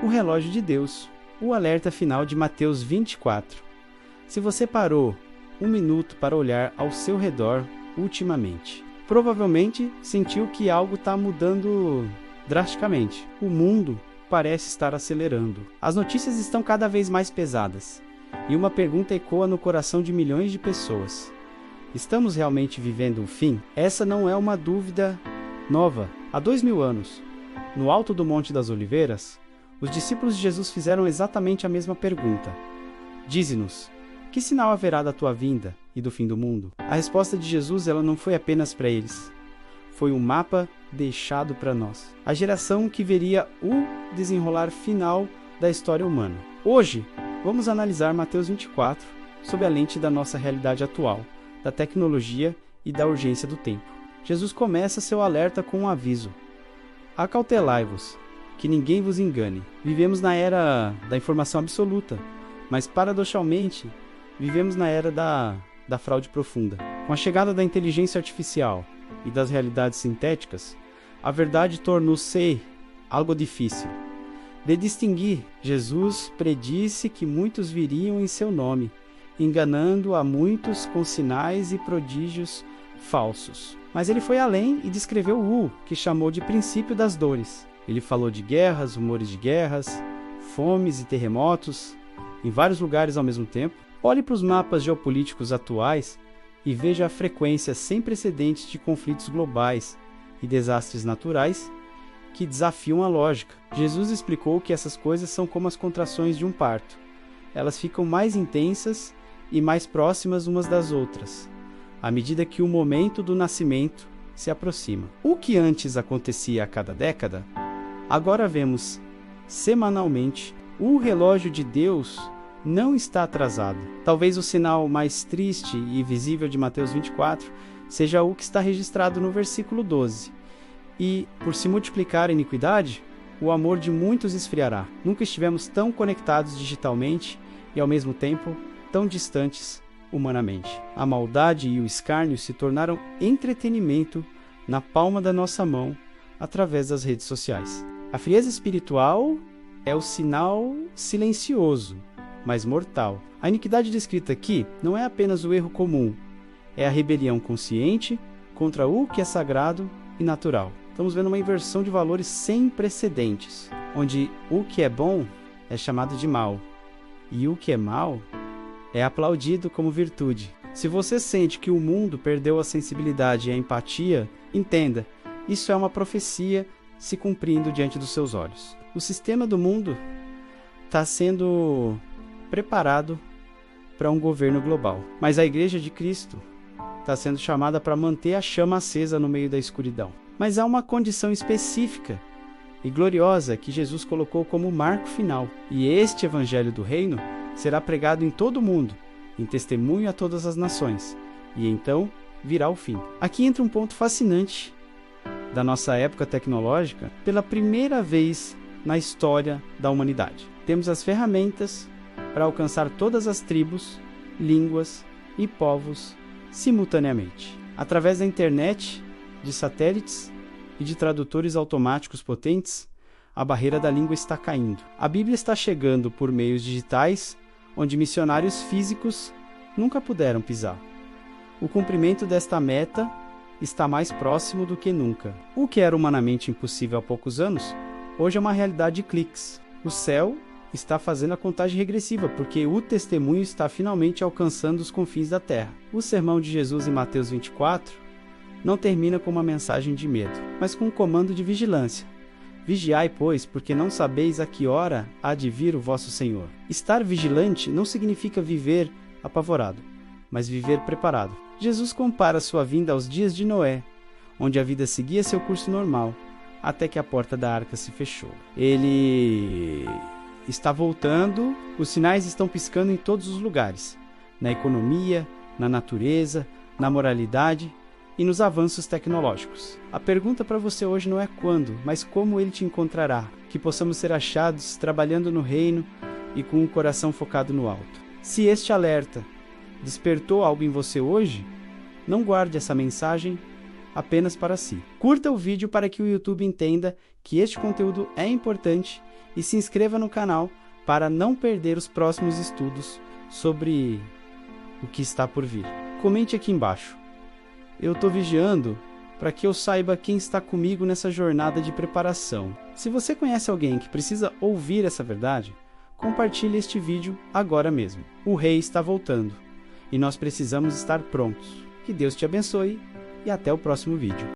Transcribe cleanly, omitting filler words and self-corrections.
o relógio de Deus, o alerta final de Mateus 24. Se você parou um minuto para olhar ao seu redor ultimamente, provavelmente sentiu que algo está mudando drasticamente. O mundo parece estar acelerando. As notícias estão cada vez mais pesadas. E uma pergunta ecoa no coração de milhões de pessoas. Estamos realmente vivendo o fim? Essa não é uma dúvida nova. Há 2000 anos, no alto do Monte das Oliveiras, os discípulos de Jesus fizeram exatamente a mesma pergunta. Dize-nos, que sinal haverá da tua vinda e do fim do mundo? A resposta de Jesus ela não foi apenas para eles. Foi um mapa deixado para nós. A geração que veria o desenrolar final da história humana. Hoje, vamos analisar Mateus 24 sob a lente da nossa realidade atual, da tecnologia e da urgência do tempo. Jesus começa seu alerta com um aviso. Acautelai-vos, que ninguém vos engane. Vivemos na era da informação absoluta, mas paradoxalmente, vivemos na era da fraude profunda. Com a chegada da inteligência artificial e das realidades sintéticas, a verdade tornou-se algo difícil de distinguir. Jesus predisse que muitos viriam em seu nome, enganando a muitos com sinais e prodígios falsos. Mas ele foi além e descreveu o que chamou de princípio das dores. Ele falou de guerras, rumores de guerras, fomes e terremotos, em vários lugares ao mesmo tempo. Olhe para os mapas geopolíticos atuais e veja a frequência sem precedentes de conflitos globais e desastres naturais que desafiam a lógica. Jesus explicou que essas coisas são como as contrações de um parto. Elas ficam mais intensas e mais próximas umas das outras, à medida que o momento do nascimento se aproxima. O que antes acontecia a cada década, agora vemos semanalmente. O relógio de Deus não está atrasado. Talvez o sinal mais triste e visível de Mateus 24 seja o que está registrado no versículo 12. E, por se multiplicar a iniquidade, o amor de muitos esfriará. Nunca estivemos tão conectados digitalmente e, ao mesmo tempo, tão distantes humanamente. A maldade e o escárnio se tornaram entretenimento na palma da nossa mão através das redes sociais. A frieza espiritual é o sinal silencioso, mas mortal. A iniquidade descrita aqui não é apenas o erro comum, é a rebelião consciente contra o que é sagrado e natural. Estamos vendo uma inversão de valores sem precedentes, onde o que é bom é chamado de mal, e o que é mal é aplaudido como virtude. Se você sente que o mundo perdeu a sensibilidade e a empatia, entenda, isso é uma profecia se cumprindo diante dos seus olhos. O sistema do mundo está sendo preparado para um governo global, mas a Igreja de Cristo está sendo chamada para manter a chama acesa no meio da escuridão. Mas há uma condição específica e gloriosa que Jesus colocou como marco final, e este Evangelho do Reino será pregado em todo o mundo, em testemunho a todas as nações, e então virá o fim. Aqui entra um ponto fascinante da nossa época tecnológica. Pela primeira vez na história da humanidade, temos as ferramentas para alcançar todas as tribos, línguas e povos simultaneamente. Através da internet, de satélites e de tradutores automáticos potentes, a barreira da língua está caindo. A Bíblia está chegando por meios digitais, onde missionários físicos nunca puderam pisar. O cumprimento desta meta está mais próximo do que nunca. O que era humanamente impossível há poucos anos, hoje é uma realidade de cliques. O céu está fazendo a contagem regressiva, porque o testemunho está finalmente alcançando os confins da terra. O sermão de Jesus em Mateus 24 não termina com uma mensagem de medo, mas com um comando de vigilância. Vigiai, pois, porque não sabeis a que hora há de vir o vosso Senhor. Estar vigilante não significa viver apavorado, mas viver preparado. Jesus compara sua vinda aos dias de Noé, onde a vida seguia seu curso normal, até que a porta da arca se fechou. Ele está voltando, os sinais estão piscando em todos os lugares, na economia, na natureza, na moralidade e nos avanços tecnológicos. A pergunta para você hoje não é quando, mas como ele te encontrará, que possamos ser achados trabalhando no reino e com o coração focado no alto. Se este alerta despertou algo em você hoje, não guarde essa mensagem apenas para si. Curta o vídeo para que o YouTube entenda que este conteúdo é importante e se inscreva no canal para não perder os próximos estudos sobre o que está por vir. Comente aqui embaixo. Eu estou vigiando para que eu saiba quem está comigo nessa jornada de preparação. Se você conhece alguém que precisa ouvir essa verdade, compartilhe este vídeo agora mesmo. O rei está voltando e nós precisamos estar prontos. Que Deus te abençoe e até o próximo vídeo.